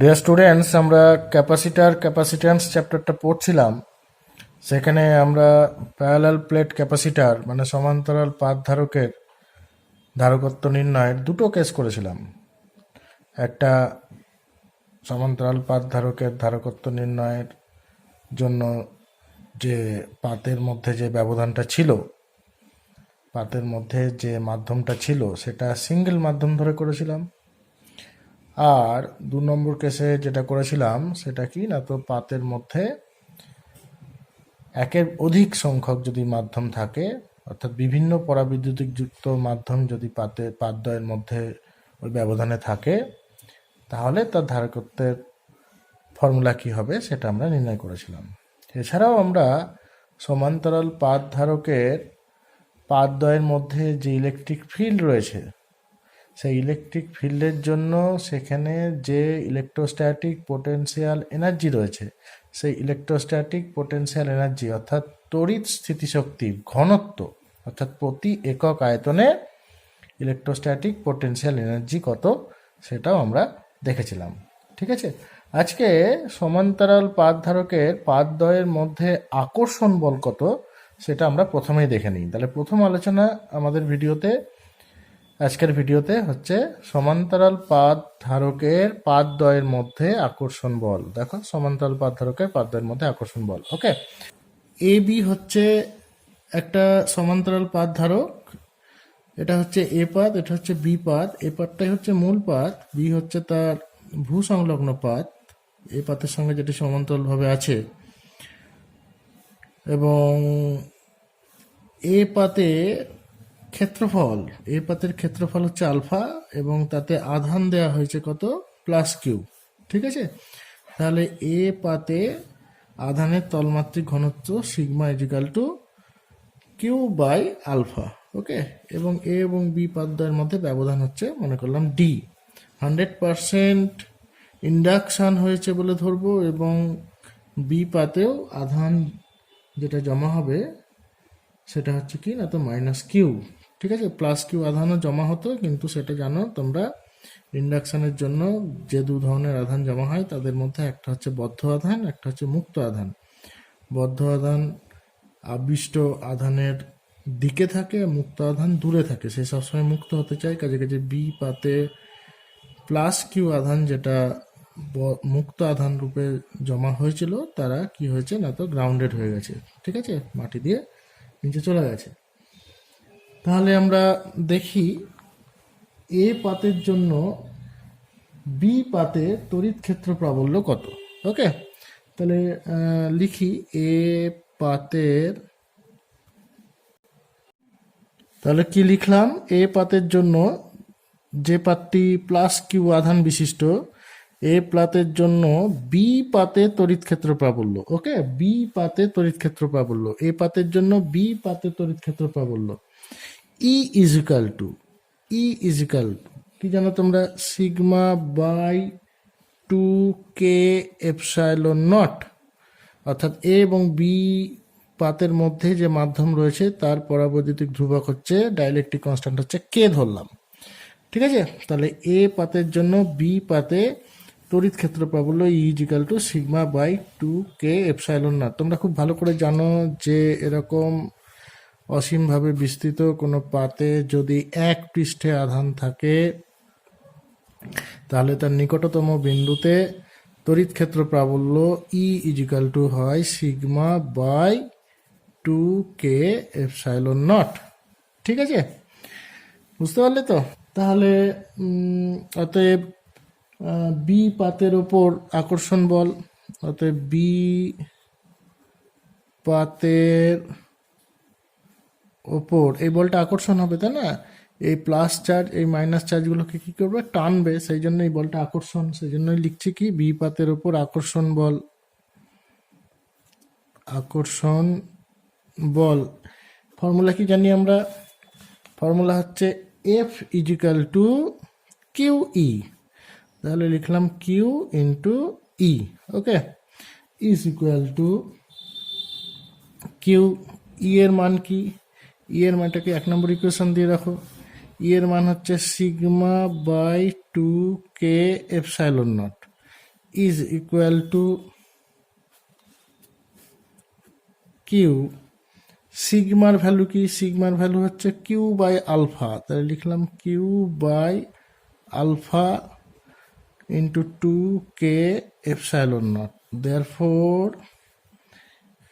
Dear students, আমরা capacitance চ্যাপ্টারটা পড়ছিলাম। সেখানে আমরা প্যারালাল প্লেট ক্যাপাসিটার মানে সমান্তরাল পাত ধারকের ধারকত্ব নির্ণয়ের দুটো কেস করেছিলাম। একটা সমান্তরাল পাত ধারকের ধারকত্ব নির্ণয়ের জন্য যে পাতের মধ্যে যে ব্যবধানটা ছিল, পাতের মধ্যে যে মাধ্যমটা ছিল সেটা সিঙ্গেল মাধ্যম ধরে করেছিলাম। আর 2 নম্বর কেসে যেটা করেছিলাম সেটা কি না, তো পাতের মধ্যে একের অধিক সংখ্যক যদি মাধ্যম থাকে, অর্থাৎ বিভিন্ন পরাবিদ্যুতিক যুক্ত মাধ্যম যদি পাতদ্বয়ের মধ্যে ওই ব্যবধানে থাকে, তাহলে তার ধারকত্বের ফর্মুলা কি হবে সেটা আমরা নির্ণয় করেছিলাম। এছাড়াও আমরা সমান্তরাল পাত ধারকের পাতদ্বয়ের মধ্যে যে ইলেকট্রিক ফিল্ড রয়েছে, সেই ইলেকট্রিক ফিল্ডের জন্য সেখানে যে ইলেকট্রোস্ট্যাটিক পোটেনশিয়াল এনার্জি রয়েছে, সেই ইলেকট্রোস্ট্যাটিক পোটেনশিয়াল এনার্জি অর্থাৎ তড়িৎ স্থিতিশক্তির ঘনত্ব, অর্থাৎ প্রতি একক আয়তনে ইলেকট্রোস্ট্যাটিক পোটেনশিয়াল এনার্জি কত, সেটাও আমরা দেখেছিলাম। ঠিক আছে, আজকে সমান্তরাল পাত ধারকের পাতদ্বয়ের মধ্যে আকর্ষণ বল কত সেটা আমরা প্রথমেই দেখে নিই। তাহলে প্রথম আলোচনা আমাদের আজকের ভিডিওতে হচ্ছে সমান্তরাল পাত ধারকের পাতদ্বয়ের মধ্যে আকর্ষণ বল। দেখো, সমান্তরাল পাত ধারকের পাতদ্বয়ের মধ্যে আকর্ষণ বল। ওকে, এ বি হচ্ছে একটা সমান্তরাল পাত ধারক। এটা হচ্ছে এ পাত, এটা হচ্ছে বি পাত। এ পাতটাই হচ্ছে মূল পাত, বি হচ্ছে তার ভূ সংলগ্ন পাত, এ পাতের সঙ্গে যেটি সমান্তরালভাবে আছে। এবং এ পাতে ক্ষেত্রফল, এ পাতের ক্ষেত্রফল হচ্ছে আলফা, এবং তাতে আধান দেয়া হয়েছে কত, প্লাস কিউ। ঠিক আছে, তাহলে এ পাতে আধানের তলমাত্রিক ঘনত্ব sigma is equal to Q by alpha. Okay, এবং এ এবং বি পাতদ্বয়ের মধ্যে ব্যবধান হচ্ছে, মনে করলাম ডি। 100% ইন্ডাকশান হয়েছে বলে ধরবো, এবং বি পাতেও আধান যেটা জমা হবে সেটা হচ্ছে কি না, তো মাইনাস কিউ। ঠিক আছে, প্লাস কিউ আধানও জমা হতো, কিন্তু সেটা জানো তোমরা, ইন্ডাকশানের জন্য যে 2 ধরনের আধান জমা হয় তাদের মধ্যে একটা হচ্ছে বদ্ধ আধান, একটা হচ্ছে মুক্ত আধান। বদ্ধ আধান আবিষ্ট আধানের দিকে থাকে, মুক্ত আধান দূরে থাকে, সে সবসময় মুক্ত হতে চায়। কাজে কাজে বি পাতে প্লাস কিউ আধান যেটা মুক্ত আধান রূপে জমা হয়েছিল, তারা কি হয়েছে না, তো গ্রাউন্ডেড হয়ে গেছে। ঠিক আছে, মাটি দিয়ে নিচে চলে গেছে। তাহলে আমরা দেখি এ পাতের জন্য বি পাতে তড়িৎ ক্ষেত্র প্রাবল্য কত। ওকে, তাহলে লিখি এ পাতের, তাহলে কি লিখলাম, এ পাতের জন্য যে পাতটি প্লাস কিউ আধান বিশিষ্ট, এ পাতের জন্য বি পাতে তড়িৎ ক্ষেত্র প্রাবল্য। ওকে, বি পাতে তড়িৎ ক্ষেত্র প্রাবল্য, এ পাতের জন্য বি পাতে তড়িৎ ক্ষেত্র প্রাবল্য ই ইজিক্যাল টু কি জানো তোমরা, sigma by 2k epsilon not. অর্থাৎ এ এবং বি পাতের মধ্যে যে মাধ্যম রয়েছে তার পরাবৈদ্যুতিক ধ্রুবক হচ্ছে, ডাইলেকট্রিক কনস্ট্যান্ট হচ্ছে কে ধরলাম। ঠিক আছে, তাহলে এ পাতের জন্য বি পাতে তড়িৎ ক্ষেত্র প্রাবল্য is equal to sigma by 2k epsilon naught. তোমরা খুব ভালো করে জানো যে এরকম অসীমভাবে বিস্তৃত কোনো পাতে যদি এক পৃষ্ঠে আধান থাকে, তাহলে তার নিকটতম বিন্দুতে তড়িৎ ক্ষেত্র প্রাবল্য ই ইজিক্যাল টু হয় sigma by 2k epsilon naught. ঠিক আছে, বুঝতে পারলে তো? তাহলে অতএব বি পাতের ওপর আকর্ষণ বল, অতএব বি পাতের ওপর এই বলটা আকর্ষণ হবে, তাই না? এই প্লাস চার্জ এই মাইনাস চার্জগুলোকে কি করবে, টানবে, সেই জন্য এই বলটা আকর্ষণ। সেই জন্যই লিখছি কি, বি পাতের ওপর আকর্ষণ বল। ফর্মুলা কি জানি আমরা, ফর্মুলা হচ্ছে F is equal to Q E. তাহলে লিখলাম Q into E. Okay, is equal to Q. E এর মান কি, ই এর মানটাকে 1 নম্বর ইকুয়েশন দিয়ে রাখো। ই এর মান হচ্ছে sigma by 2k epsilon naught. Is equal to Q, সিগমার ভ্যালু কি? সিগমার ভ্যালু হচ্ছে কিউ বাই আলফা, তাহলে লিখলাম Q by alpha into 2k epsilon naught. Therefore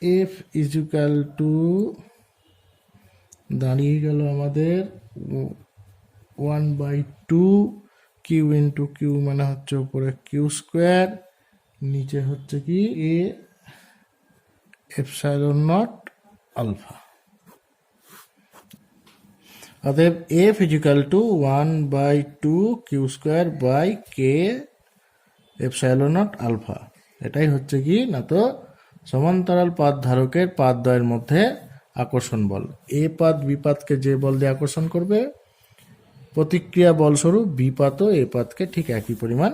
F is equal to দাঁড়িয়ে গেল আমাদের 1/2 কিউ ইন্টু কিউ মানে হচ্ছে উপরে কিউ স্কোয়ার, নিচে হচ্ছে কি এ এপসাইলন নট আলফা। অতএব F is equal to 1/2 Q square by K epsilon naught alpha. এটাই হচ্ছে কি না তো সমান্তরাল পাত ধারকের পাতদ্বয়ের মধ্যে আকর্ষণ বল। এ পাত বিপাতকে যে বল দিয়ে আকর্ষণ করবে, প্রতিক্রিয়া বলস্বরূপ বিপাতও এ পাতকে ঠিক একই পরিমাণ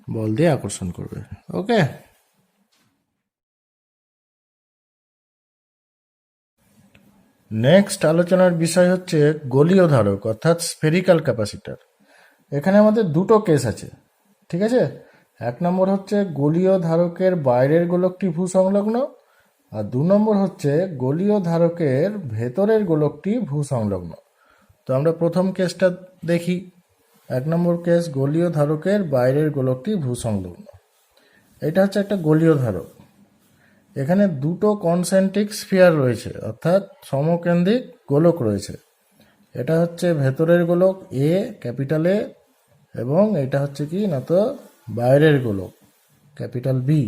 বল দিয়ে আকর্ষণ করবে। ওকে, নেক্সট আলোচনার বিষয় হচ্ছে গোলীয় ধারক অর্থাৎ স্ফেরিক্যাল ক্যাপাসিটর। এখানে আমাদের দুটো কেস আছে, ঠিক আছে। এক নম্বর হচ্ছে গোলীয় ধারকের বাইরের গোলকটি ভূসংলগ্ন, আর 2 নম্বর হচ্ছে গোলীয় ধারকের ভেতরের গোলকটি ভূসংলগ্ন। তো আমরা প্রথম কেসটা দেখি। 1 নম্বর কেস, গোলীয় ধারকের বাইরের গোলকটি ভূসংলগ্ন। এটা হচ্ছে একটা গোলীয় ধারক। এখানে দুটো কনসেন্ট্রিক স্ফিয়ার রয়েছে অর্থাৎ সমকেন্দ্রিক গোলক রয়েছে। এটা হচ্ছে ভেতরের গোলক এ, ক্যাপিটাল এ, এবং এটা হচ্ছে কি না তো বাইরের গোলক ক্যাপিটাল বি।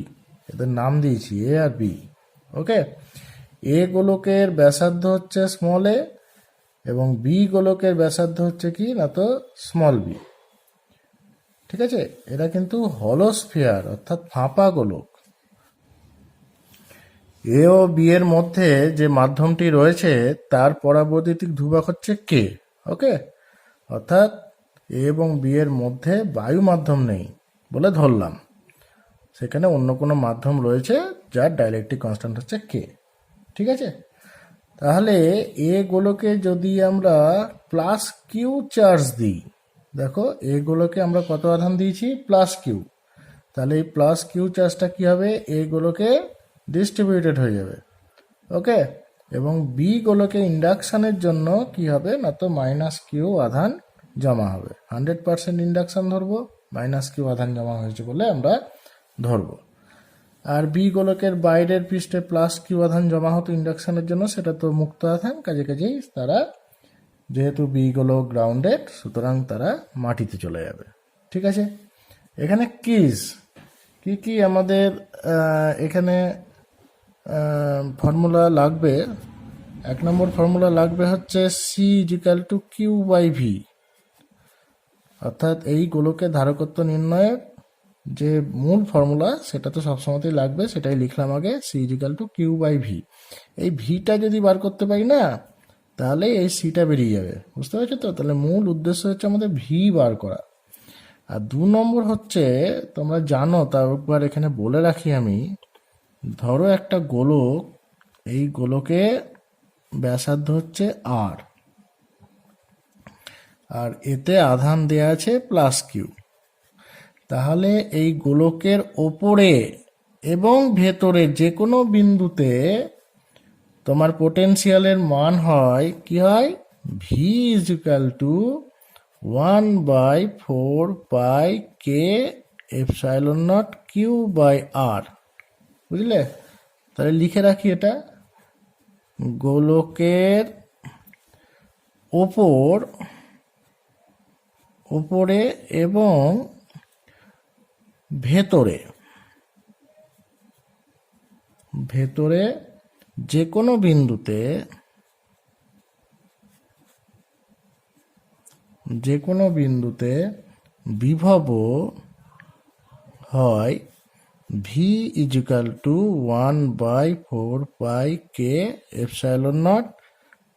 এদের নাম দিয়েছি এ আর বি। ওকে, এ গোলকের ব্যাসার্ধ হচ্ছে স্মল এ এবং বি গোলকের ব্যাসার্ধ হচ্ছে কি না তো স্মল বি। ঠিক আছে, এরা কিন্তু হলো স্ফিয়ার অর্থাৎ ফাঁপা গোলক। এ ও বি এর মধ্যে যে মাধ্যমটি রয়েছে তার পরাবৈদ্যুতিক ধ্রুবক হচ্ছে কে। ওকে, অর্থাৎ এ এবং বি এর মধ্যে বায়ু মাধ্যম নেই বলে ধরলাম, সেখানে অন্য কোনো মাধ্যম রয়েছে যার ডাইলেকট্রিক কনস্ট্যান্ট হচ্ছে কে। ঠিক আছে, তাহলে এ গোলকে যদি আমরা প্লাস কিউ চার্জ দিই, দেখো এ গোলকে আমরা কত আধান দিয়েছি? Plus Q. তাহলে এই প্লাস কিউ চার্জটা কি হবে? এ গোলকে ডিস্ট্রিবিউটেড হয়ে যাবে। ওকে, এবং বি গোলকে ইন্ডাকশানের জন্য কি হবে না তো মাইনাস কিউ আধান জমা হবে। 100% ইন্ডাকশান ধরবো, মাইনাস কিউ আধান জমা হয়েছে বলে আমরা ধরবো। আর বি গোলকের বাইরের পৃষ্ঠে প্লাস কিউ আধান জমা হতো ইন্ডাকশানের জন্য, সেটা তো মুক্ত আধান, কাজেই তারা যেহেতু বি গোলক গ্রাউন্ডেড সুতরাং তারা মাটিতে চলে যাবে। ঠিক আছে, এখানে কিজ কি কি আমাদের এখানে ফর্মুলা লাগবে। 1 নম্বর ফর্মুলা লাগবে হচ্ছে C is equal to Q by V, অর্থাৎ এই গোলকের ধারকত্ব নির্ণয়ের যে মূল ফর্মুলা সেটা তো সবসময়তেই লাগবে, সেটাই লিখলাম আগে, C is equal to Q by V. এই ভিটা যদি বার করতে পারি না তাহলে এই সিটা বেরিয়ে যাবে, বুঝতে পারছো তো। তাহলে মূল উদ্দেশ্য হচ্ছে আমাদের ভি বার করা। আর 2 নম্বর হচ্ছে তোমরা জানো, তার একবার এখানে বলে রাখি আমি, ধরো একটা গোলক, এই গোলকে ব্যাসার্ধ হচ্ছে আর, আর এতে আধান দেয়া আছে প্লাস কিউ। তাহলে এই গোলকের ওপরে এবং ভেতরে যে কোনো বিন্দুতে তোমার পোটেনশিয়ালের মান হয় কি হয়? V is equal to 1/4 pi K epsilon naught Q by R. বুঝলে? তাহলে লিখে রাখি এটা, গোলকের ওপরে এবং ভেতরে যে কোনো বিন্দুতে বিভব হয় V is equal to 1/4 pi K epsilon naught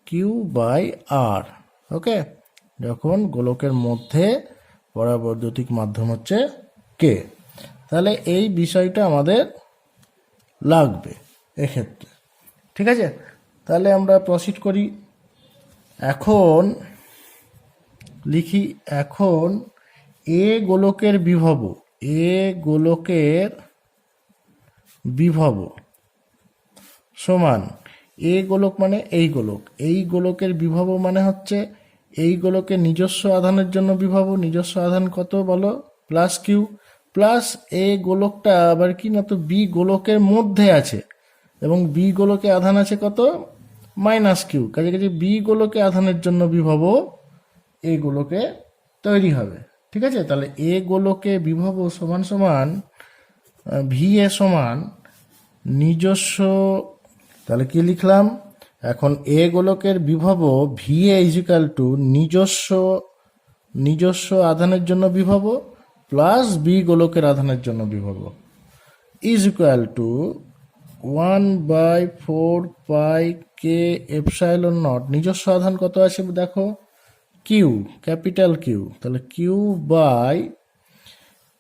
Q by R. Okay, যখন গোলকের মধ্যে পরাবৈদ্যুতিক মাধ্যম হচ্ছে কে। তাহলে এই বিষয়টা আমাদের লাগবে এক্ষেত্রে। ঠিক আছে, তাহলে আমরা প্রসিড করি। এখন লিখি, এখন এ গোলকের বিভব এ গোলকের বিভব সমান এ গোলক মানে এই গোলকের বিভব মানে হচ্ছে এই গোলকের নিজস্ব আধানের জন্য বিভব, নিজস্ব আধান কত বলো, প্লাস কিউ, প্লাস এ গোলকটা আবার কি না তো বি গোলকের মধ্যে আছে এবং বি গোলকে আধান আছে কত, মাইনাস কিউ, কাজে কাজে বি গোলকে আধানের জন্য বিভব এ গোলকে তৈরি হবে। ঠিক আছে, তাহলে এ গোলকে বিভব সমান সমান ভি এ সমান নিজস্ব, তাহলে কি লিখলাম এখন, এ গোলকের বিভব ভি এ ইজিক্যাল টু নিজস্ব আধানের জন্য বিভব প্লাস বি গোলকের আধানের জন্য বিভব is equal to 1/4 pi K epsilon not, নিজস্ব আধান কত আছে দেখো, কিউ, ক্যাপিটাল কিউ, তাহলে কিউ বাই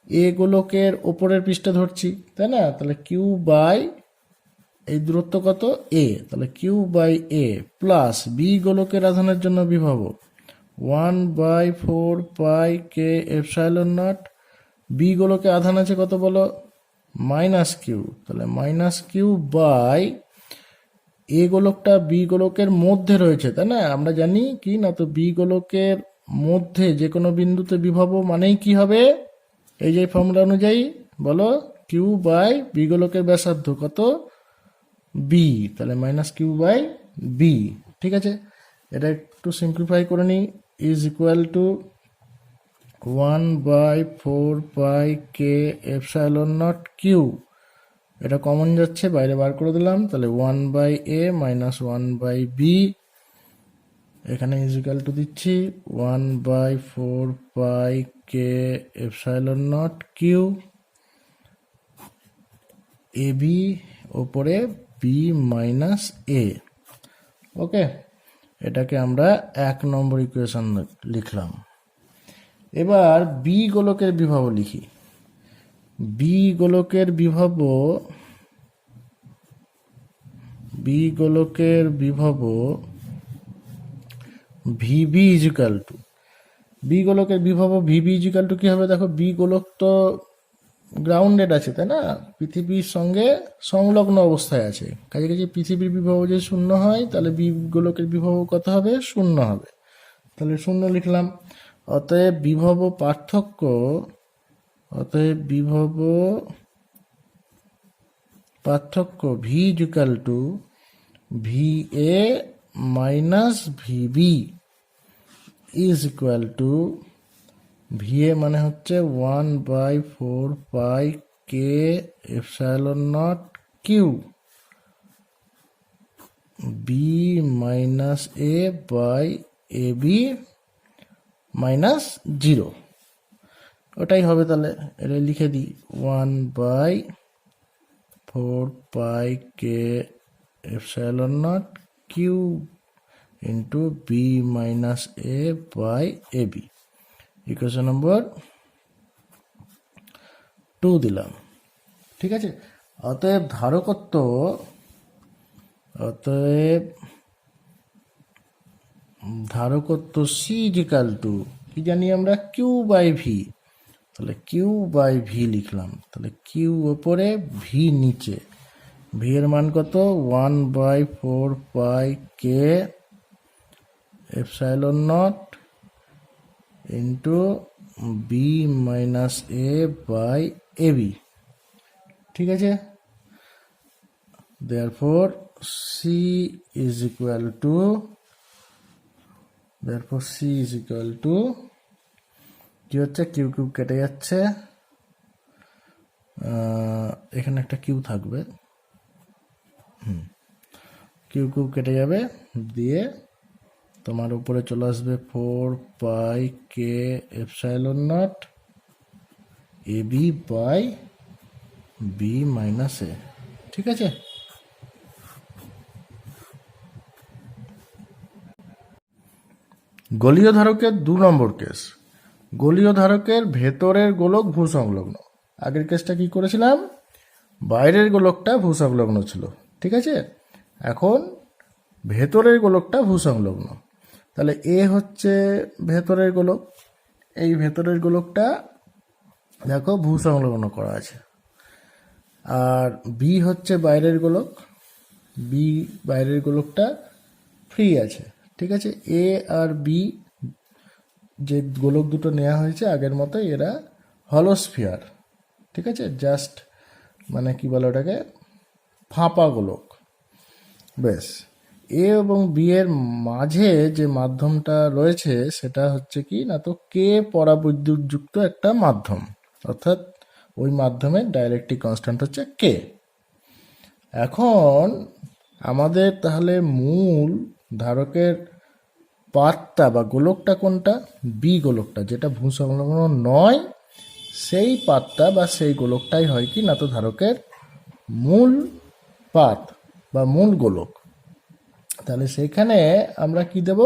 এ গোলকের ওপরের পৃষ্ঠে ধরছি তাই না, তাহলে কিউ বাই এই দূরত্ব কত এ, তাহলে Q by A plus B গোলকের আধানের জন্য বিভব 1/4 pi K epsilon naught, B গোলকে আধান আছে কত বলো, মাইনাস কিউ, তাহলে মাইনাস কিউ বাই এ গোলকটা বি গোলকের মধ্যে রয়েছে তাই না, আমরা জানি কি না তো বি গোলকের মধ্যে যে কোনো বিন্দুতে বিভব মানেই কি হবে, এই যে ফর্মুলা অনুযায়ী বলো, কিউ বাই বি গোলকের ব্যাসার্ধ কত বি, তাহলে মাইনাস কিউ বাই বি। ঠিক আছে, এটা একটু সিম্পলিফাই করে নিই, is equal to 1/4 pi K epsilon naught Q, এটা কমন যাচ্ছে বাইরে বার করে দিলাম, তাহলে 1/a মাইনাস 1/b, এখানে ইজ ইকুয়াল টু দিচ্ছি 1/4 pi K epsilon naught Q, A B ওপরে বি মাইনাস এ। ওকে, এটাকে আমরা 1 নম্বর ইকুয়েশন লিখলাম। এবার বি গোলকের বিভব লিখি, বি গোলকের ভিবি ইজিক্যাল টু, বি গোলকের বিভব ভিবি ইজিক্যাল টু কি হবে দেখো, বি গোলক তো গ্রাউন্ডেড আছে তাই না, পৃথিবীর সঙ্গে সংলগ্ন অবস্থায় আছে, কাজে কাজে পৃথিবীর বিভব যদি শূন্য হয় তাহলে বি গোলকের বিভব কত হবে, শূন্য হবে, তাহলে শূন্য লিখলাম। অতএব বিভব পার্থক্য V equal to V A minus VB is equal to, V A মানে হচ্ছে 1/4 pi K epsilon naught Q, B minus A by A B minus 0, ওটাই হবে, তাহলে এটা লিখে দিই 1/4 pi K epsilon naught Q into B minus A by A B, equation number 2 দিলাম। ঠিক আছে, অতএব ধারকত্ব সি ইজিক্যাল টু কি জানি আমরা, কিউ বাই ভি, তাহলে কিউ বাই ভি লিখলাম, তাহলে কিউ ওপরে ভি নিচে, ভি এর মান কত 1/4 pi K epsilon naught into B minus A by A B. ঠিক আছে, therefore c is equal to কি হচ্ছে, কিউ কিউ কেটে যাচ্ছে, এখানে একটা কিউ থাকবে, কিউ কিউ কেটে যাবে, দিয়ে তোমার উপরে চলে আসবে 4 pi K epsilon naught A B by B minus A. ঠিক আছে, গোলীয় ধারকের 2 নম্বর কেস, গোলীয় ধারকের ভেতরের গোলক ভূসংলগ্ন, আগের কেসটা কি করেছিলাম, বাইরের গোলকটা ভূসংলগ্ন ছিল। ঠিক আছে, এখন ভেতরের গোলকটা ভূসংলগ্ন, তাহলে এ হচ্ছে ভেতরের গোলক, এই ভেতরের গোলকটা দেখো ভূসংলগ্ন করা আছে। আর বি হচ্ছে বাইরের গোলক, বি বাইরের গোলকটা ফ্রি আছে। ঠিক আছে, এ আর বি যে গোলক দুটো নেওয়া হয়েছে আগের মতো, এরা হলোস্ফিয়ার। ঠিক আছে, জাস্ট মানে কি বলে ওটাকে, ফাঁপা গোলক। বেশ, এ এবং বি এর মাঝে যে মাধ্যমটা রয়েছে সেটা হচ্ছে কি না, তো কে পরাবৈদ্যুতযুক্ত একটা মাধ্যম, অর্থাৎ ওই মাধ্যমের ডাইলেকট্রিক কনস্ট্যান্ট হচ্ছে কে। এখন আমাদের তাহলে মূল ধারকের পাতটা বা গোলকটা কোনটা? বি গোলকটা, যেটা ভূসংলগ্ন নয়, সেই পাতটা বা সেই গোলকটাই হয় কি না, তো ধারকের মূল পাত বা মূল গোলক। তাহলে সেখানে আমরা কি দেব?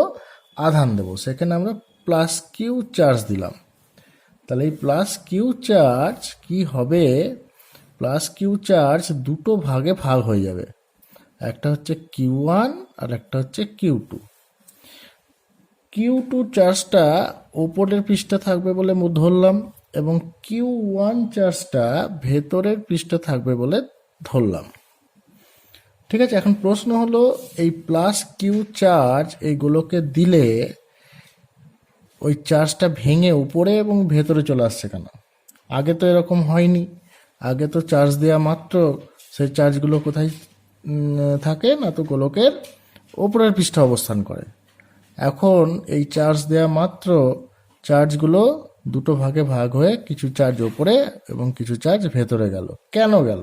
আধান দেব। সেখানে আমরা প্লাস কিউ চার্জ দিলাম। তাহলে এই প্লাস কিউ চার্জ কি হবে? প্লাস কিউ চার্জ দুটো ভাগে ভাগ হয়ে যাবে, একটা হচ্ছে কিউ ওয়ান আর একটা হচ্ছে কিউ টু। কিউ টু চার্জটা ওপরের পৃষ্ঠে থাকবে বলে ধরলাম, এবং কিউ ওয়ান চার্জটা ভেতরের পৃষ্ঠে থাকবে বলে ধরলাম। ঠিক আছে, এখন প্রশ্ন হলো এই প্লাস কিউ চার্জ এইগুলোকে দিলে ওই চার্জটা ভেঙে উপরে এবং ভেতরে চলে আসছে কেন? আগে তো এরকম হয়নি। আগে তো চার্জ দেওয়া মাত্র সেই চার্জগুলো কোথায় থাকে না, তো গোলকের ওপরের পৃষ্ঠে অবস্থান করে। এখন এই চার্জ দেওয়া মাত্র চার্জগুলো দুটো ভাগে ভাগ হয়ে কিছু চার্জ ওপরে এবং কিছু চার্জ ভেতরে গেল। কেন গেল?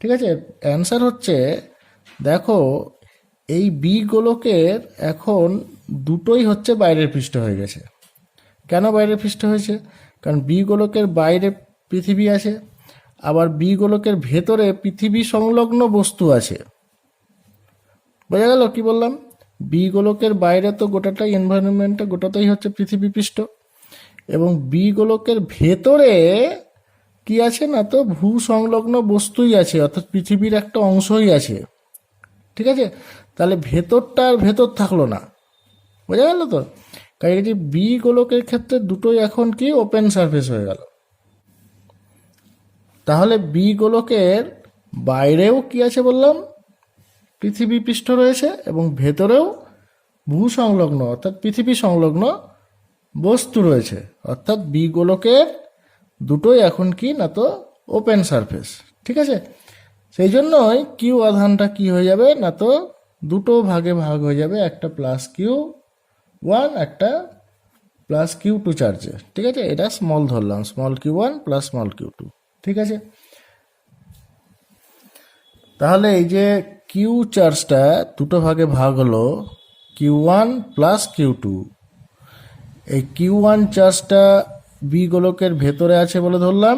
ঠিক আছে, অ্যান্সার হচ্ছে, দেখো এই বি গোলকের এখন দুটোই হচ্ছে বাইরের পৃষ্ঠ হয়ে গেছে। কেন বাইরের পৃষ্ঠ হয়েছে? কারণ বি গোলকের বাইরে পৃথিবী আছে, আবার বি গোলকের ভেতরে পৃথিবী সংলগ্ন বস্তু আছে। বোঝা গেল কি বললাম? বি গোলকের বাইরে তো গোটাটাই এনভায়রনমেন্টটা, গোটাটাই হচ্ছে পৃথিবী পৃষ্ঠ, এবং বি গোলকের ভেতরে কি আছে না, তো ভূ সংলগ্ন বস্তুই আছে, অর্থাৎ পৃথিবীর একটা অংশই আছে। ঠিক আছে, তাহলে ভেতরটা আর ভেতর থাকলো না। বোঝা গেল তো? কাজে বি গোলকের ক্ষেত্রে দুটোই এখন কি ওপেন সারফেস হয়ে গেল। তাহলে বি গোলকের বাইরেও কি আছে বললাম? পৃথিবী পৃষ্ঠ রয়েছে, এবং ভেতরেও ভূ সংলগ্ন অর্থাৎ পৃথিবী সংলগ্ন বস্তু রয়েছে, অর্থাৎ বি গোলকের দুটোই এখন কি না, তো ওপেন সারফেস। ঠিক আছে, সেই জন্যই কিউ আধানটা কি হয়ে যাবে না, তো দুটো ভাগে ভাগ হয়ে যাবে, একটা প্লাস কিউ ওয়ান, একটা প্লাস কিউ টু চার্জে। ঠিক আছে, এটা স্মল ধরলাম, small Q one plus small Q two. ঠিক আছে, তাহলে এই যে কিউ চার্জটা দুটো ভাগে ভাগ হলো, Q one plus Q two. এই কিউ ওয়ান চার্জটা বি গোলকের ভেতরে আছে বলে ধরলাম,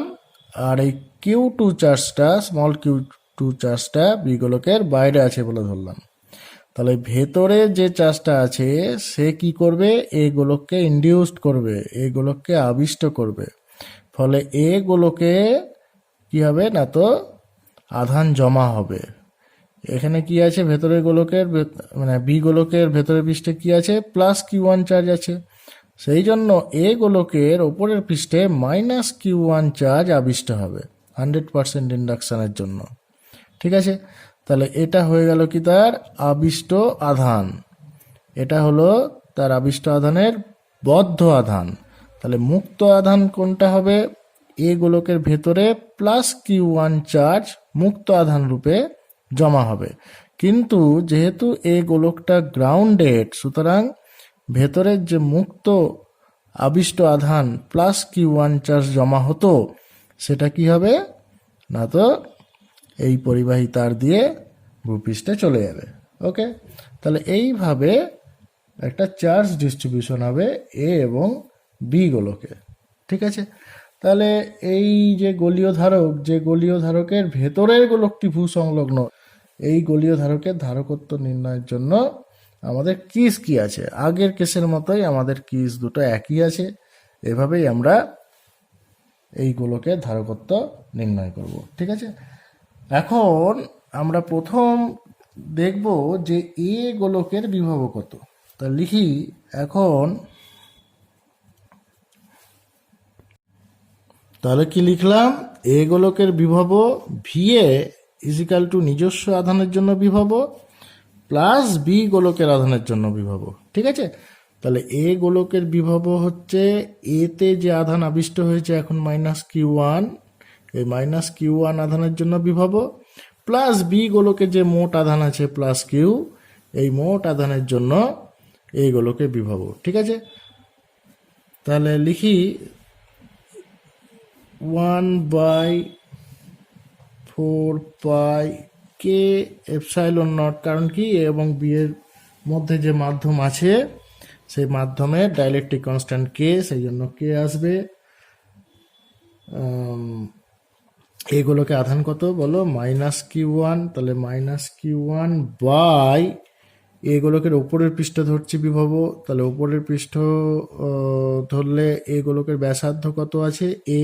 আর এই কিউ টু চার্জটা, স্মল কিউ টু চার্জটা বি গোলকের বাইরে আছে বলে ধরলাম। তাহলে ভেতরে যে চার্জটা আছে সে কি করবে? এ গোলককে ইনডিউসড করবে, এ গোলককে আবিষ্ট করবে। ফলে এ গোলকে কি হবে না, তো আধান জমা হবে। এখানে কি আছে? ভেতরের গোলকের মানে বি গোলকের ভেতরের পৃষ্ঠে কি আছে? প্লাস কিউ ওয়ান চার্জ আছে। সেই জন্য এ গোলকের ওপরের পৃষ্ঠে মাইনাস কিউ ওয়ান চার্জ আবিষ্ট হবে 100% ইন্ডাকশনের জন্য। ঠিক আছে, তাহলে এটা হয়ে গেল কি তার আবিষ্ট আধান। এটা হলো তার আবিষ্ট আধানের বদ্ধ আধান। তাহলে মুক্ত আধান কোনটা হবে? এ গোলকের ভেতরে প্লাস কিউ ওয়ান চার্জ মুক্ত আধান রূপে জমা হবে। কিন্তু যেহেতু এ গোলকটা গ্রাউন্ডেড, সুতরাং ভেতরের যে মুক্ত আবিষ্ট আধান প্লাস কিউ ওয়ান চার্জ জমা হতো, সেটা কি হবে না, তো এই পরিবাহী তার দিয়ে ভূপৃষ্ঠে চলে যাবে। ওকে, তাহলে এইভাবে একটা চার্জ ডিস্ট্রিবিউশন হবে এ এবং বি গোলকে। ঠিক আছে, তাহলে এই যে গলীয় ধারক, যে গলীয় ধারকের ভেতরের গোলকটি ভূসংলগ্ন, এই গলীয় ধারকের ধারকত্ব নির্ণয়ের জন্য আমাদের কিস কি আছে? আগের কেসের মতোই আমাদের কিস দুটো একই আছে। এভাবেই আমরা এই গোলকের ধারকত্ব নির্ণয় করব। ঠিক আছে, এখন আমরা প্রথম দেখব যে এ গোলকের বিভব কত। তা লিখি, এখন তাহলে কি লিখলাম, এ গোলকের বিভব ভিএ ইজিক্যাল টু নিজস্ব আধানের জন্য বিভব প্লাস বি গোলকের আধানের জন্য বিভব। ঠিক আছে, তাহলে এ গোলকের বিভব হচ্ছে এতে যে আধান আবিষ্ট হয়েছে এখন -Q1, এই -Q1 আধানের জন্য বিভব প্লাস বি গোলকে যে মোট আধান আছে +Q, এই মোট আধানের জন্য এই গোলকের বিভব। ঠিক আছে, তাহলে লিখি 1/4 কে এপসাইলন নট, কারণ কি এ এবং বি এর মধ্যে যে মাধ্যম আছে সেই মাধ্যমের ডাইলেকট্রিক কনস্ট্যান্ট কে, সেই জন্য কে আসবে। এইগুলোকে আধান কত বলো, -Q1, তাহলে -Q1 বাই এগুলোকে ওপরের পৃষ্ঠ ধরছি বিভব, তাহলে ওপরের পৃষ্ঠ ধরলে এগুলোকের ব্যাসার্ধ কত আছে এ,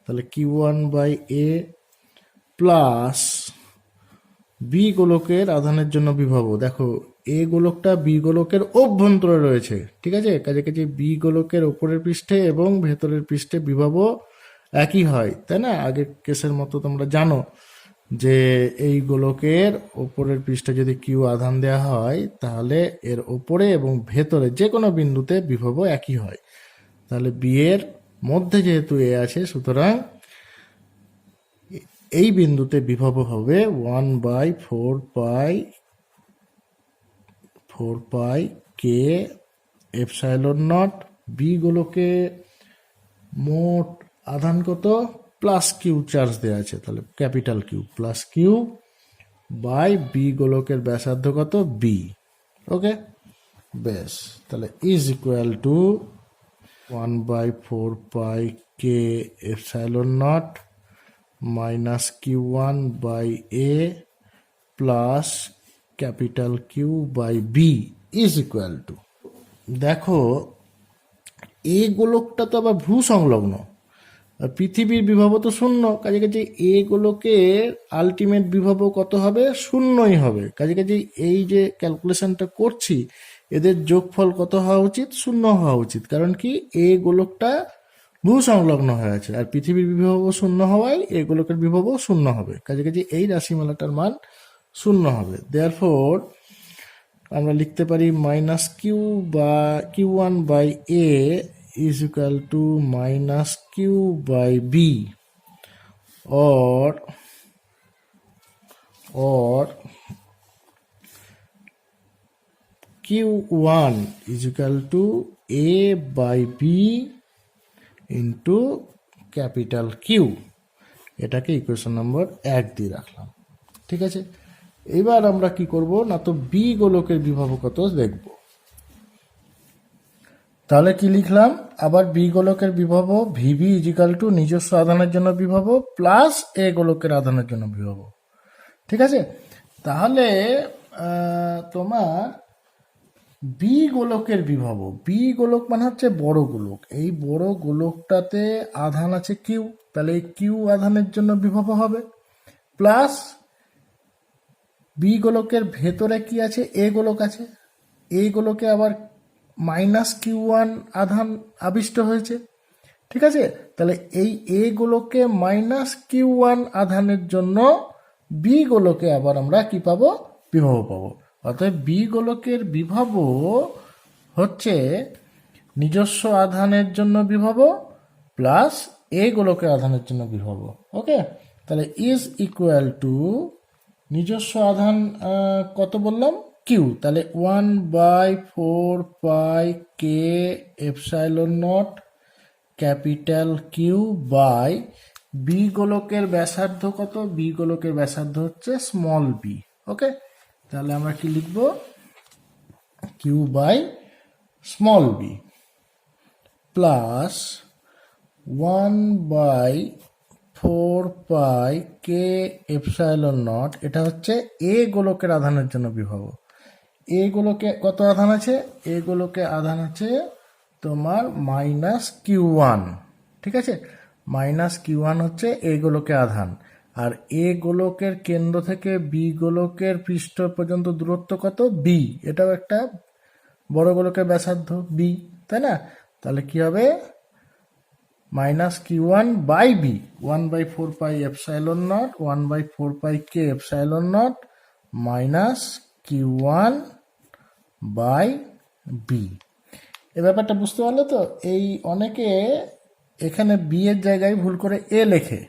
তাহলে Q1/A প্লাস বি গোলকের আধানের জন্য বিভব। দেখো এ গোলকটা বি গোলকের অভ্যন্তরে রয়েছে, ঠিক আছে, কাজে কাজে বি গোলকের ওপরের পৃষ্ঠে এবং ভেতরের পৃষ্ঠে বিভব একই হয়, তাই না? আগের কেসের মতো তোমরা জানো যে এই গোলকের ওপরের পৃষ্ঠে যদি কিউ আধান দেওয়া হয় তাহলে এর ওপরে এবং ভেতরে যে কোনো বিন্দুতে বিভব একই হয়। তাহলে বি এর মধ্যে যেহেতু এ আছে, সুতরাং এই বিন্দুতে বিভব হবে 1/4 কে এপসাইলন নট। বি গোলকে মোট আধান কত, +Q চার্জ দেওয়া আছে, তাহলে capital Q +Q by B গোলকের ব্যাসার্ধ কত বি। ওকে, বেশ, তাহলে is equal to 1/4 K epsilon naught -Q1/A plus capital Q by B is equal to, দেখো এ গোলকটা তো আবার ভূ সংলগ্ন, আর পৃথিবীর বিভব তো শূন্য, কাজে কাজে এ গোলকের আলটিমেট বিভব কত হবে, শূন্যই হবে। কাজে কাজে এই যে ক্যালকুলেশনটা করছি এদের যোগফল কত হওয়া উচিত, শূন্য হওয়া উচিত, কারণ কি এ গোলকটা ভূ সংলগ্ন হয়ে আছে আর পৃথিবীর বিভব শূন্য হওয়ায় এ গোলকের বিভব শূন্য হবে। কাজে কাজে এই রাশিমালাটার মান শূন্য হবে। দেয়ারফর আমরা লিখতে পারি -Q1/A is equal to -Q/B or Q1 is equal to A/B into capital Q. এটাকে ইকুয়েশন নম্বর 1 দিয়ে রাখলাম। ঠিক আছে, এবার আমরা কি করব না, তো বি গোলকের বিভব কত দেখব। তাহলে কি লিখলাম, আবার বি গোলকের বিভব ভিবি ইজিক্যাল টু নিজস্ব আধানের জন্য বিভব প্লাস এ গোলকের আধানের জন্য বিভব। ঠিক আছে, তাহলে তোমার বি গোলকের বিভব, বি গোলক মানে হচ্ছে বড় গোলক, এই বড় গোলকটাতে আধান আছে কিউ, তাহলে এই কিউ আধানের জন্য বিভব হবে প্লাস বি গোলকের ভেতরে কি আছে, এ গোলক আছে, এই গোলকে আবার -Q1 আধান আবিষ্ট হয়েছে। ঠিক আছে, তাহলে এই এ গোলকে -Q1 আধানের জন্য বি গোলকে আবার আমরা কি পাবো, বিভব পাবো। অর্থাৎ বি গোলকের বিভব হচ্ছে নিজস্ব আধানের জন্য বিভব প্লাস এ গোলকের আধানের জন্য বিভব। ওকে, তাহলে ইজ ইকুয়াল টু নিজস্ব আধান কত বললাম, কিউ, তাহলে 1/4 K epsilon naught capital Q by B গোলকের ব্যাসার্ধ কত, বি গোলকের ব্যাসার্ধ হচ্ছে স্মল বি। ওকে, তাহলে আমরা কি লিখব, Q by small B plus 1/4 K epsilon naught, এটা হচ্ছে এ গোলকের আধানের জন্য বিভব। এ গোলকে কত আধান আছে, এ গোলকে আধান আছে তোমার -Q1। ঠিক আছে, -Q1 হচ্ছে এ গোলকে আধান, আর এ গোলকের কেন্দ্র থেকে বি গোলকের পৃষ্ঠ পর্যন্ত দূরত্ব কত, বি, এটাও একটা বড় গোলকের ব্যাসার্ধ বি, তাই না? তাহলে কি হবে, minus Q one by B, 1/4 pi epsilon naught 1/4 pi K epsilon naught minus Q one by B. এ ব্যাপারটা বুঝতে পারলে তো? এই অনেকে এখানে বি এর জায়গায় ভুল করে এ লেখে,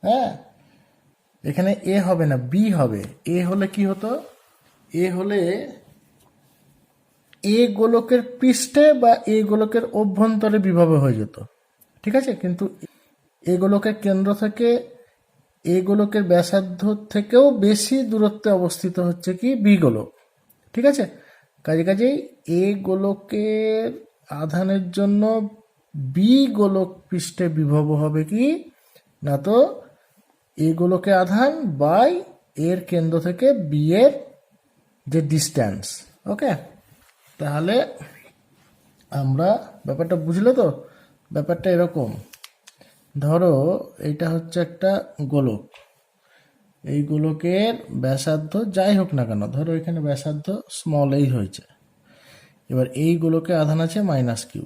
হ্যাঁ, এখানে এ হবে না, বি হবে। এ হলে কি হতো? এ হলে এ গোলকের পৃষ্ঠে বা এ গোলকের অভ্যন্তরে বিভব হয়ে যেত, ঠিক আছে? কিন্তু এ গোলকের কেন্দ্র থেকে এ গোলকের ব্যাসার্ধ থেকেও বেশি দূরত্বে অবস্থিত হচ্ছে কি বি গোলক, ঠিক আছে? কাজেই এ গোলকের আধানের জন্য বি গোলক পৃষ্ঠে বিভব হবে কি না, তো এ গোলকে আধান বাই এর কেন্দ্র থেকে বি এর যে ডিস্ট্যান্স। ওকে, তাহলে আমরা ব্যাপারটা বুঝলে তো? ব্যাপারটা এরকম, ধরো এইটা হচ্ছে একটা গোলক, এই গোলকের ব্যাসার্ধ যাই হোক না কেন, ধরো এখানে ব্যাসার্ধ স্মল এই হয়েছে, এবার এই গোলকে আধান আছে মাইনাস কিউ,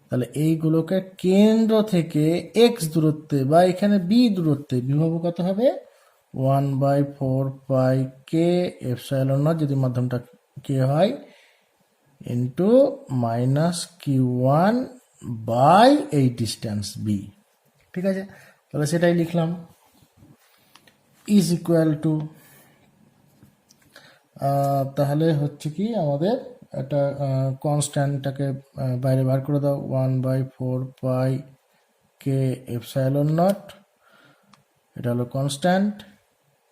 তাহলে এই গোলকের কেন্দ্র থেকে এক্স দূরত্বে বা এখানে বি দূরত্বে বিভব কত হবে? 1/4 পাই কে এপসাইলন নট, যদি মাধ্যমটা কে হয়, into minus Q one by এই ডিস্টেন্স বি, ঠিক আছে? তাহলে সেটাই লিখলাম, ইজ ইকুয়াল টু, তাহলে হচ্ছে কি আমাদের একটা কনস্ট্যান্টটাকে বাইরে বার করে দাও, 1/4 পাই কে এপসাইলন নট, এটা হলো কনস্ট্যান্ট,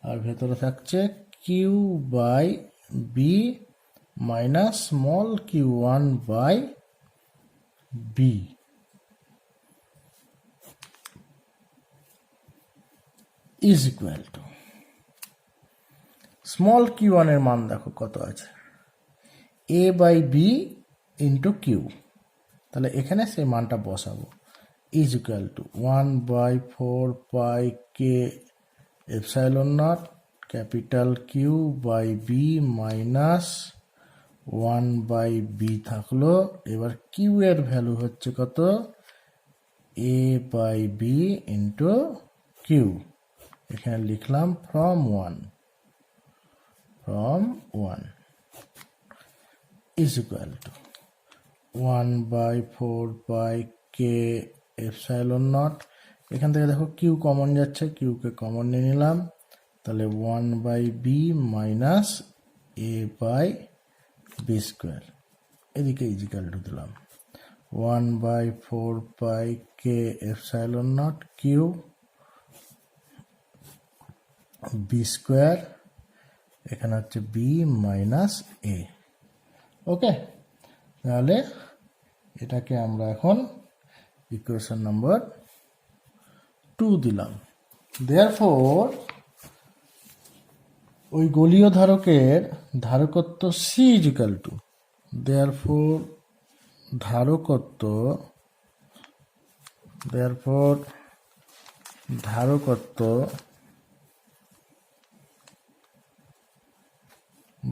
আর ভেতরে থাকছে Q by B minus small Q one by B is equal to, small Q ওয়ানের মান দেখো কত আছে, A by B into Q, তাহলে এখানে সেই মানটা বসাবো, is equal to 1/4 pi K epsilon naught capital Q by B minus 1/b থাকলো। এবার কিউ এর ভ্যালু হচ্ছে কত? A by B into Q, এখানে লিখলাম from one is equal to 1/4 pi K epsilon not, এখান থেকে দেখো কিউ কমন যাচ্ছে, কিউকে কমন নিয়ে নিলাম, তাহলে 1/b minus A by B square, এদিকে ইজ ইকুয়াল টু দিলাম 1/4 pi K epsilon naught Q B square, এখানে হচ্ছে বি মাইনাস এ। ওকে, তাহলে এটাকে আমরা এখন ইকুয়েশন নম্বর 2 দিলাম। দেয়ারফর ওই গোলীয় ধারকের ধারকত্ব C is equal to, therefore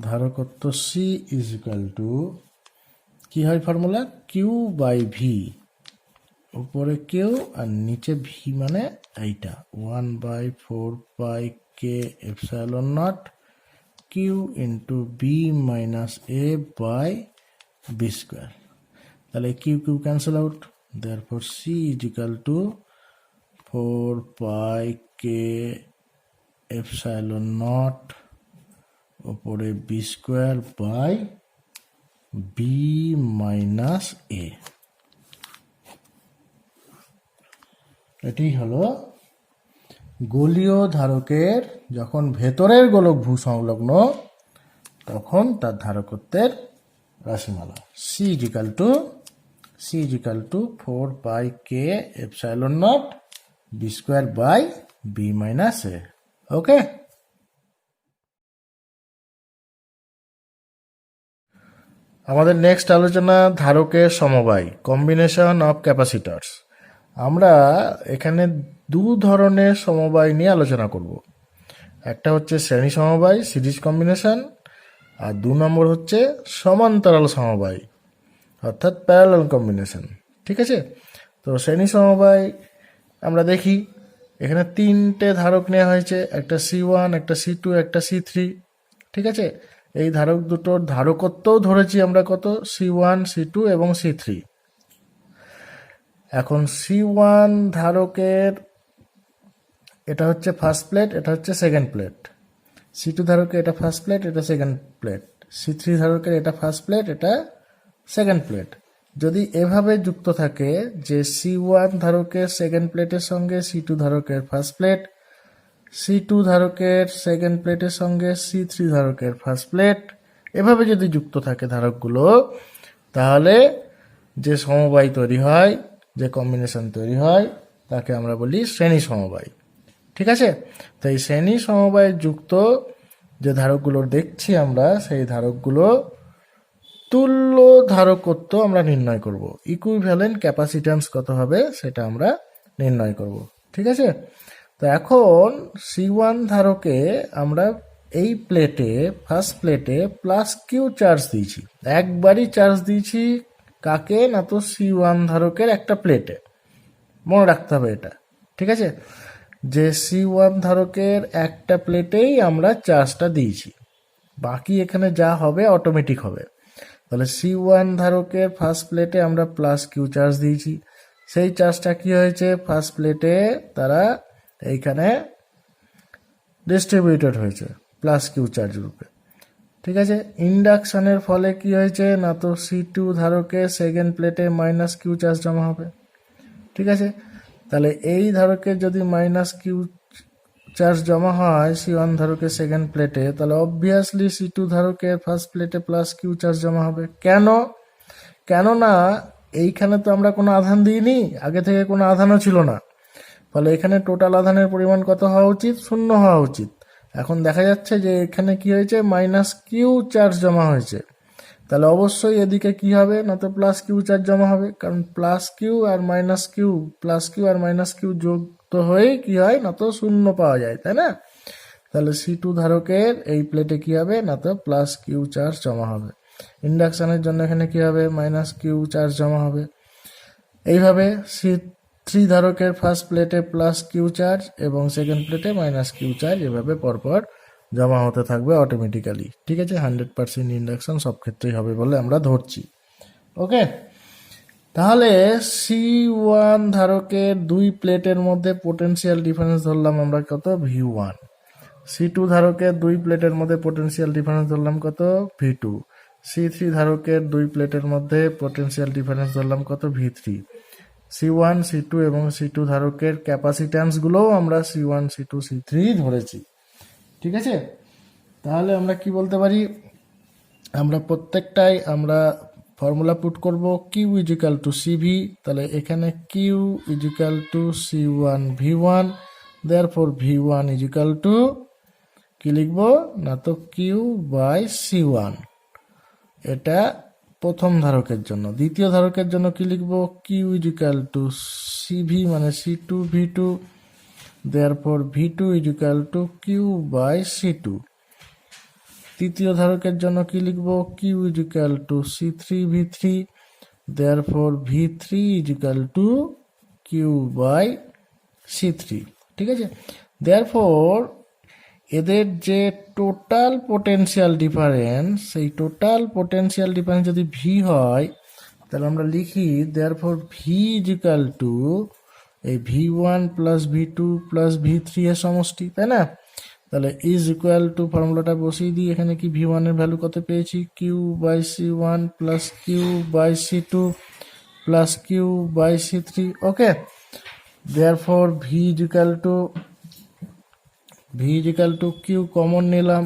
ধারকত্ব সি ইজ ইকুয়াল টু কি হয় ফর্মুলা? কিউ বাই ভি, উপরে কিউ আর নিচে ভি, মানে এইটা 1/4 pi K epsilon naught Q into B minus A by B square, তাহলে Q Q cancel out, therefore C is equal to 4 pi K epsilon naught উপরে B square by B minus A. এটি হলো গোলীয় ধারকের যখন ভেতরের গোলক ভূ সংলগ্ন তখন তার ধারকত্বের রাশিমালা। C is equal to 4 pi K epsilon naught B square by B minus A. Okay, আমাদের নেক্সট আলোচনা ধারকের সমবায়, কম্বিনেশন অফ ক্যাপাসিটরস। আমরা এখানে দু ধরনের সমবায় নিয়ে আলোচনা করব। একটা হচ্ছে শ্রেণী সমবায় সিরিজ কম্বিনেশন, আর 2 নম্বর হচ্ছে সমান্তরাল সমবায় অর্থাৎ প্যারালাল কম্বিনেশন। ঠিক আছে, তো শ্রেণী সমবায় আমরা দেখি এখানে তিনটে ধারক নেওয়া হয়েছে, একটা C1, একটা C2, একটা C3। ঠিক আছে, এই ধারক দুটোর ধারকত্বও ধরেছি আমরা কত, C1, C2 এবং C3। এখন C1 ধারকের এটা হচ্ছে ফার্স্ট প্লেট, এটা হচ্ছে সেকেন্ড প্লেট। C2 ধারকের এটা ফার্স্ট প্লেট, এটা সেকেন্ড প্লেট। C3 ধারকের এটা ফার্স্ট প্লেট, এটা সেকেন্ড প্লেট। যদি এভাবে যুক্ত থাকে যে C1 ধারকের সেকেন্ড প্লেটের সঙ্গে C2 ধারকের ফার্স্ট প্লেট, C2 ধারকের সেকেন্ড প্লেটের সঙ্গে C3 ধারকের ফার্স্ট প্লেট, এভাবে যদি যুক্ত থাকে ধারকগুলো, তাহলে যে সমবায় তৈরি হয়, যে কম্বিনেশন তৈরি হয়, তাকে আমরা বলি শ্রেণী সমবায়। ঠিক আছে, তো এই শ্রেণী সমবায়ে যুক্ত যে ধারকগুলো দেখছি আমরা, সেই ধারকগুলো তুল্য ধারকত্ব আমরা নির্ণয় করব। ইকুইভ্যালেন্ট ক্যাপাসিট্যান্স কত হবে সেটা আমরা নির্ণয় করব। ঠিক আছে, তো এখন C1 ধারকে আমরা এই প্লেটে, ফার্স্ট প্লেটে +Q চার্জ দিয়েছি, একবারই চার্জ দিয়েছি। কাকে না, তো C1 ধারকের একটা প্লেটে। মনে রাখতে হবে এটা। ঠিক আছে, যে C1 ধারকের একটা প্লেটেই আমরা চার্জটা দিয়েছি, বাকি এখানে যা হবে অটোমেটিক হবে। তাহলে C1 ধারকের ফার্স্ট প্লেটে আমরা +Q চার্জ দিয়েছি, সেই চার্জটা কি হয়েছে, ফার্স্ট প্লেটে তারা এইখানে ডিস্ট্রিবিউটেড হয়েছে +Q চার্জ রূপে। ঠিক আছে, ইন্ডাকশনের ফলে কি হয়েছে না, তো C2 ধারকের সেকেন্ড প্লেটে -Q চার্জ জমা হবে। ঠিক আছে, তাহলে এই ধারকের যদি -Q চার্জ জমা হয় C1 ধারকের সেকেন্ড প্লেটে, তাহলে অবভিয়াসলি C2 ধারকের ফার্স্ট প্লেটে +Q চার্জ জমা হবে। কেননা এইখানে তো আমরা কোনো আধান দিইনি, আগে থেকে কোনো আধানও ছিল না, ফলে এখানে টোটাল আধানের পরিমাণ কত হওয়া উচিত, 0 হওয়া উচিত। এখন দেখা যাচ্ছে যে এখানে কি হয়েছে, -Q চার্জ জমা হয়েছে, তাহলে অবশ্যই এদিকে কি হবে না, তো +Q চার্জ জমা হবে, কারণ +Q আর -Q যুক্ত হয়েই কি হয় না, তো 0 পাওয়া যায়, তাই না? তাহলে C2 ধারকের এই প্লেটে কি হবে না, তো +Q চার্জ জমা হবে। ইন্ডাকশনের জন্য এখানে কি হবে, -Q চার্জ জমা হবে। এইভাবে C3 ধারকের ফার্স্ট প্লেটে +Q চার্জ এবং সেকেন্ড প্লেটে -Q চার্জ, এভাবে পরপর জমা হতে থাকবে অটোমেটিক্যালি। ঠিক আছে, 100% ইন্ডাকশন সব ক্ষেত্রেই হবে বলে আমরা ধরছি। ওকে, তাহলে C1 ধারকের দুই প্লেটের মধ্যে পোটেনশিয়াল ডিফারেন্স ধরলাম আমরা কত, V1। C2 ধারকের দুই প্লেটের মধ্যে পোটেনশিয়াল ডিফারেন্স ধরলাম কত, V2। C3 ধারকের দুই প্লেটের মধ্যে পোটেনশিয়াল ডিফারেন্স ধরলাম কত, V3। C1, C2 এবং C2 ধারকের ক্যাপাসিট্যান্স গুলোও আমরা C1, C2, C3 ধরেছি। ঠিক আছে, তাহলে আমরা কি বলতে পারি, আমরা প্রত্যেকটাই আমরা ফর্মুলা পুট করব, Q = CV। তাহলে এখানে Q = C1 V1, therefore V1 = কি লিখব না, তো Q/C1। এটা প্রথম ধারকের জন্য। দ্বিতীয় ধারকের জন্য কি লিখব, Q = CV মানে C2 V2, therefore V2 = Q/C2। তৃতীয় ধারকের জন্য কি লিখব, Q = C3 V3, therefore V3 = Q/C3। ঠিক আছে, therefore এদের যে টোটাল পোটেনশিয়াল ডিফারেন্স, সেই টোটাল পোটেনশিয়াল ডিফারেন্স যদি V হয়, তাহলে আমরা লিখি therefore V = এই V1 + V2 + V3 এর সমষ্টি, তাই না? তাহলে = ফর্মুলাটা বসিয়ে দিই, এখানে কি V1 এর ভ্যালু কত পেয়েছি, Q/C1 + Q/C2 + Q/C3। ওকে, therefore V = Q কমন নিলাম,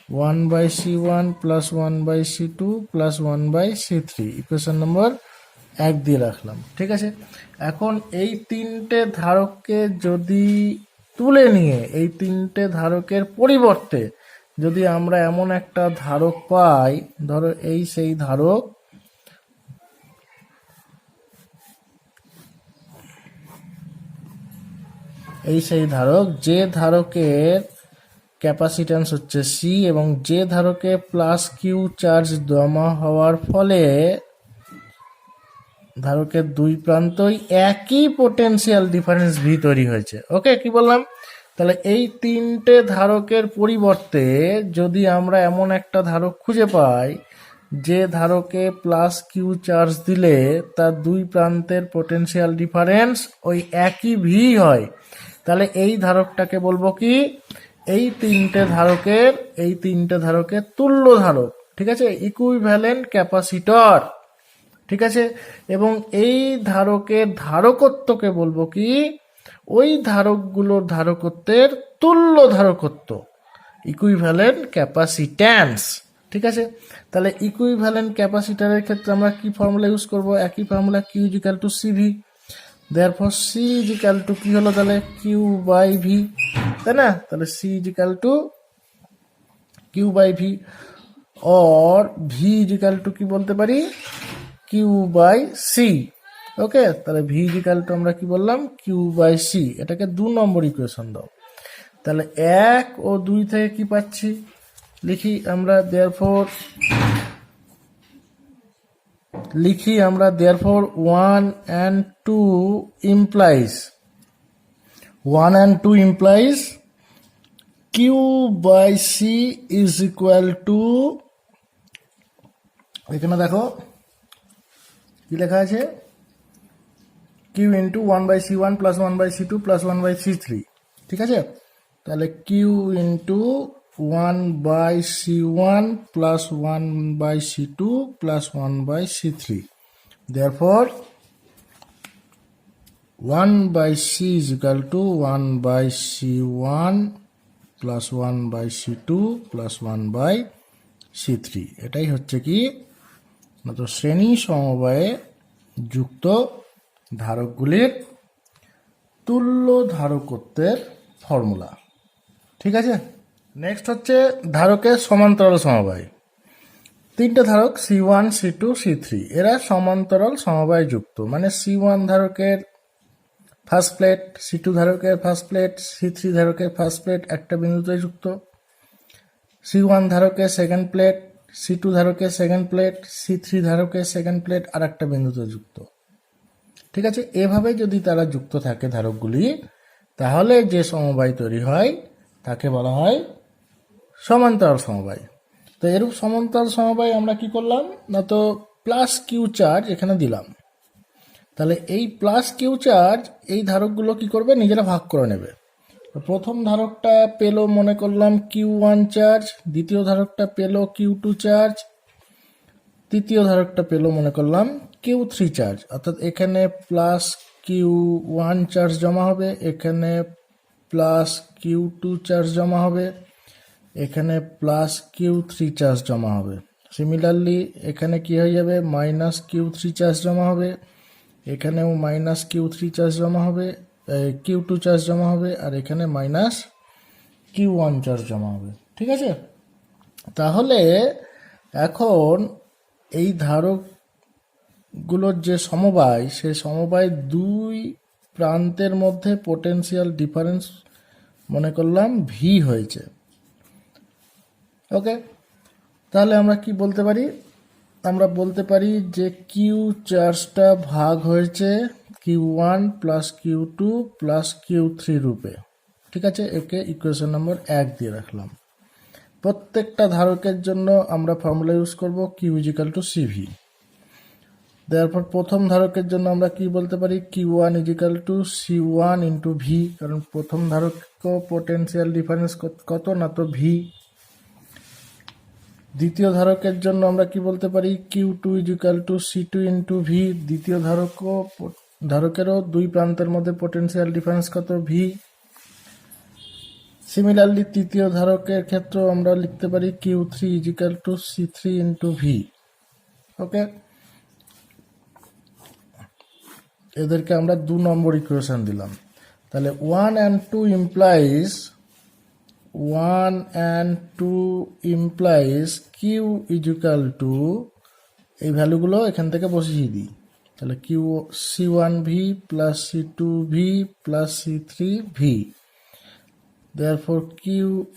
1/C1 + 1/C2 + 1/C3, equation number 1 দিয়ে রাখলাম। ঠিক আছে, এখন এই তিনটে ধারককে যদি তুলে নিয়ে, এই তিনটে ধারকের পরিবর্তে যদি আমরা এমন একটা ধারক পাই, ধরো এই সেই ধারক, যে ধারকের ক্যাপাসিট্যান্স হচ্ছে C এবং যে ধারকে +Q চার্জ জমা হওয়ার ফলে ধারকের দুই প্রান্তই একই পোটেনশিয়াল ডিফারেন্স ভি তৈরি হয়েছে। ওকে, কি বললাম? তাহলে এই তিনটে ধারকের পরিবর্তে যদি আমরা এমন একটা ধারক খুঁজে পাই যে ধারকে প্লাস কিউ চার্জ দিলে তার দুই প্রান্তের পোটেনশিয়াল ডিফারেন্স ওই একই ভি হয়, তাহলে এই ধারকটাকে বলবো কি? এই তিনটে ধারকের তুল্য ধারক। ঠিক আছে, ইকুইভ্যালেন্ট ক্যাপাসিটর। ঠিক আছে, এবং এই ধারকের ধারকত্বকে বলবো কি? ওই ধারকগুলোর ধারকত্বের তুল্য ধারকত্ব, ইকুইভ্যালেন্ট ক্যাপাসিট্যান্স। ঠিক আছে, তাহলে ইকুইভ্যালেন্ট ক্যাপাসিটরের ক্ষেত্রে আমরা কি ফর্মুলা ইউজ করব? একই ফর্মুলা, Q is equal to CV. Therefore C is equal to কি হলো তাহলে? কিউ বাই ভি, তাই না? তাহলে C is equal to Q by V, or V is equal to কি বলতে পারি? Q by C. ওকে, তাহলে ভি ইজ ইকুয়াল টু আমরা কি বললাম? Q by C. এটাকে 2 নম্বর ইকুয়েশন দাও। তাহলে 1 ও 2 থেকে কি পাচ্ছি? লিখি আমরা therefore 1 and 2 implies Q by C is equal to, এখানে দেখো কি লেখা আছে? Q into 1 by C1 plus 1 by C2 plus 1 by C3। ঠিক আছে, তাহলে Q into 1 by C1 plus 1 by C2 plus 1 by C3। Therefore 1 by C is equal to 1 by C1 plus 1 by C2 plus 1 by C3। এটাই হচ্ছে কি না তো শ্রেণী সমবায়ে যুক্ত ধারকগুলির তুল্য ধারকত্বের ফর্মুলা। ঠিক আছে, নেক্সট হচ্ছে ধারকের সমান্তরাল সমবায়। তিনটে ধারক C1 C2 C3 এরা সমান্তরাল সমবায় যুক্ত, মানে C1 ধারকের ফার্স্ট প্লেট, C2 ধারকের ফার্স্ট প্লেট, C3 ধারকের ফার্স্ট প্লেট একটা বিন্দুতে যুক্ত, C1 ধারকের সেকেন্ড প্লেট, C2 ধারকের সেকেন্ড প্লেট, C3 ধারকের সেকেন্ড প্লেট আর একটা বিন্দুতে যুক্ত। ঠিক আছে, এভাবে যদি তারা যুক্ত থাকে ধারকগুলি, তাহলে যে সমবায় তৈরি হয় তাকে বলা হয় সমান্তরাল সমবায়। তো এরূপ সমান্তরাল সমবায় আমরা কি করলাম না তো প্লাস কিউ চার্জ এখানে দিলাম। তাহলে এই প্লাস কিউ চার্জ এই ধারকগুলো কি করবে? নিজেরা ভাগ করে নেবে। প্রথম ধারকটা পেলো মনে করলাম Q1 চার্জ, দ্বিতীয় ধারকটা পেলো Q2 চার্জ, তৃতীয় ধারকটা পেলো মনে করলাম Q3 চার্জ। অর্থাৎ এখানে প্লাস Q1 চার্জ জমা হবে, এখানে প্লাস Q2 চার্জ জমা হবে, এখানে প্লাস Q3 চার্জ জমা হবে। সিমিলারলি এখানে কি হয়ে যাবে? মাইনাস Q3 চার্জ জমা হবে, এখানেও মাইনাস Q3 চার্জ জমা হবে, Q2 চার্জ জমা হবে, আর এখানে মাইনাস Q1 চার্জ জমা হবে। ঠিক আছে, তাহলে এখন এই ধারকগুলোর যে সমবায়, সেই সমবায় দুই প্রান্তের মধ্যে পোটেনশিয়াল ডিফারেন্স মনে করলাম ভি হয়েছে। ওকে, তাহলে আমরা কি বলতে পারি? আমরা বলতে পারি যে কিউ চার্জটা ভাগ হয়েছে Q1 plus Q2 plus Q3 রূপে। ঠিক আছে, একে ইকুয়েশন নম্বর 1 দিয়ে রাখলাম। প্রত্যেকটা ধারকের জন্য আমরা ফর্মুলা ইউজ করব Q is equal to CV. তারপর প্রথম ধারকের জন্য আমরা কি বলতে পারি? Q1 is equal to C1 into V, কারণ প্রথম ধারক পোটেনশিয়াল ডিফারেন্স কত না তো ভি। দ্বিতীয় ধারকের জন্য আমরা কি বলতে পারি? Q2 is equal to C2 into V. দ্বিতীয় ধারকেরও দুই প্রান্তের মধ্যে পোটেনশিয়াল ডিফারেন্স কত? ভি। সিমিলারলি তৃতীয় ধারকের ক্ষেত্রেও আমরা লিখতে পারি Q3 is equal to C3 into V. Okay, এদেরকে আমরা 2 নম্বর ইকুয়েশন দিলাম। তাহলে 1 and 2 implies Q is equal to, এই ভ্যালুগুলো এখান থেকে বসিয়ে দিই। তাহলে C1V plus C2V plus C3V। Therefore Q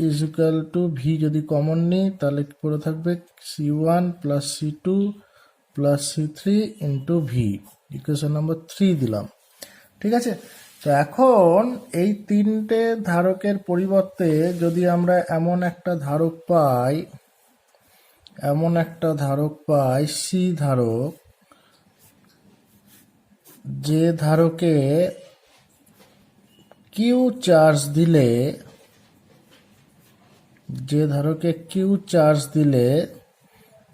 is equal to V যদি কমন নিই তাহলে পড়ে থাকবে C1 plus C2 plus C3 into V। Equation number 3 দিলাম। ঠিক আছে, তো এখন এই তিনটে ধারকের পরিবর্তে যদি আমরা এমন একটা ধারক পাই সি ধারক, যে ধারকে কিউ চার্জ দিলে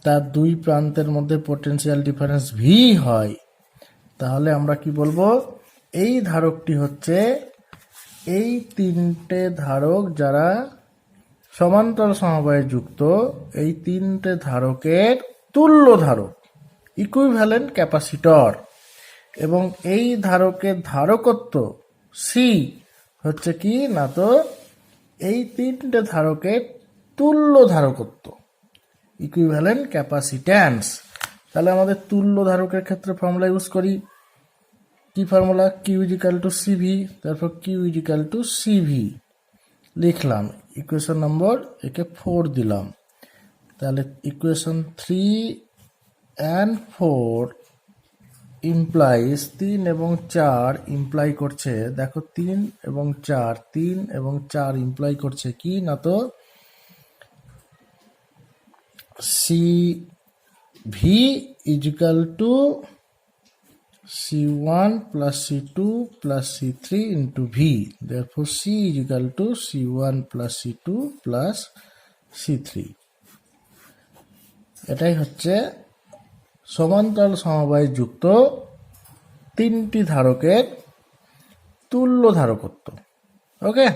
তার দুই প্রান্তের মধ্যে পটেনশিয়াল ডিফারেন্স ভি হয়, তাহলে আমরা কি বলবো, এই ধারকটি হচ্ছে এই তিনটে ধারক যারা সমান্তরাল সমবায়ে যুক্ত, এই তিনটে ধারকের তুল্য ধারক, ইকুইভ্যালেন্ট ক্যাপাসিটর। এবং এই ধারকের ধারকত্ব সি হচ্ছে কি না, তো এই তিনটে ধারকের তুল্য ধারকত্ব, ইকুইভ্যালেন্ট ক্যাপাসিট্যান্স। তাহলে আমাদের তুল্য ধারকের ক্ষেত্রে ফর্মুলা ইউজ করি, কি formula, Q is equal to CV, তারপর কিউ ইজিক্যাল টু সিভি লিখলাম, ইকুয়েশন নম্বর একে 4 দিলাম। তাহলে ইকুয়েশন 3 and 4 ইমপ্লাইজ 3 এবং 4 ইমপ্লাই করছে, দেখো 3 এবং 4 ইমপ্লাই করছে কি না, তো C V is equal to C1 plus C2 plus C3 into V. Therefore, C is equal to C1 plus C2 plus C3. এটাই হচ্ছে সমান্তরাল সমবায়ে যুক্ত তিনটি ধারকের তুল্য ধারকত্ব। ওকে।